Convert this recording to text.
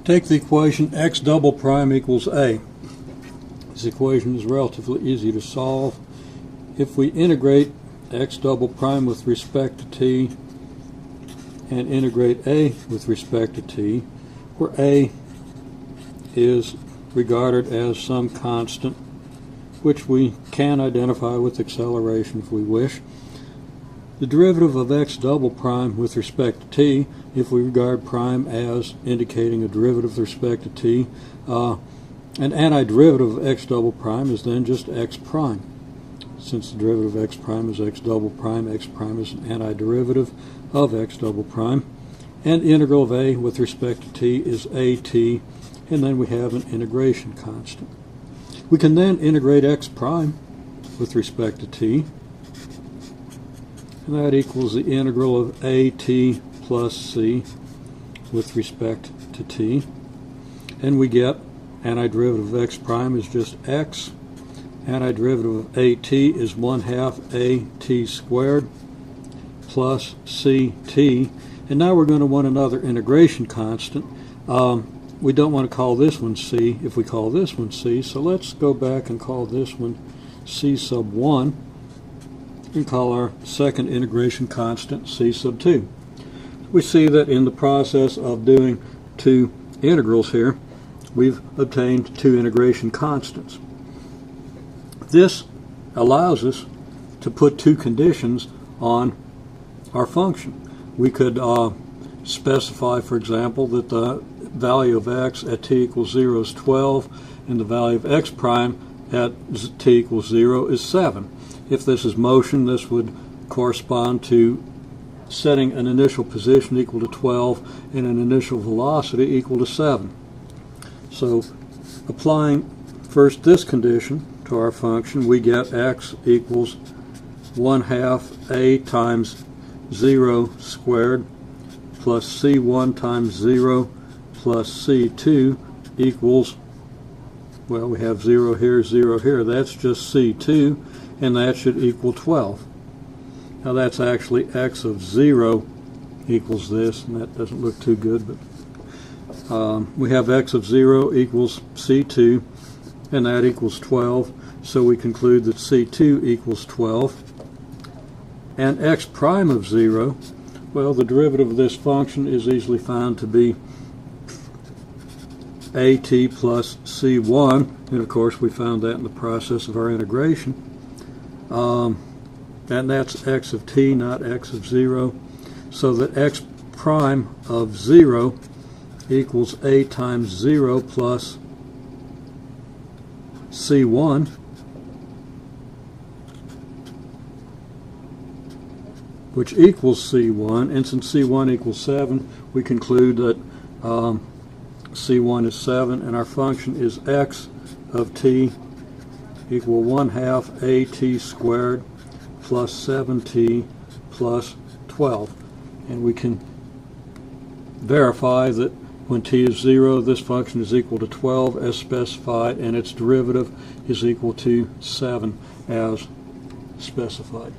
Take the equation x double prime equals a. This equation is relatively easy to solve. If we integrate x double prime with respect to t and integrate a with respect to t, where a is regarded as some constant which we can identify with acceleration if we wish. The derivative of x double prime with respect to t, if we regard prime as indicating a derivative with respect to t, an antiderivative of x double prime is then just x prime. Since the derivative of x prime is x double prime, x prime is an antiderivative of x double prime. And the integral of a with respect to t is at, and then we have an integration constant. We can then integrate x prime with respect to t, and that equals the integral of at plus c with respect to t. And we get antiderivative of x prime is just x. Antiderivative of at is 1/2 at squared plus ct. And now we're going to want another integration constant. We don't want to call this one c if we call this one c, so let's go back and call this one c sub 1 and call our second integration constant c sub 2. We see that in the process of doing two integrals here, we've obtained two integration constants. This allows us to put two conditions on our function. We could specify, for example, that the value of x at t equals 0 is 12 and the value of x prime at t equals 0 is 7. If this is motion, this would correspond to setting an initial position equal to 12 and an initial velocity equal to 7. So applying first this condition to our function, we get x equals 1/2 a times 0 squared plus c1 times 0 plus c2 equals, well, we have 0 here, 0 here. That's just c2, and that should equal 12. Now that's actually x of 0 equals this, and that doesn't look too good, but we have x of 0 equals c2, and that equals 12, so we conclude that c2 equals 12. And x prime of 0, well, the derivative of this function is easily found to be at plus c1, and of course we found that in the process of our integration. And that's x of t, not x of 0, so that x prime of 0 equals a times 0 plus c1, which equals c1, and since c1 equals 7, we conclude that c1 is 7, and our function is x of t equal 1/2 at squared plus 7t plus 12. And we can verify that when t is 0, this function is equal to 12 as specified, and its derivative is equal to 7 as specified.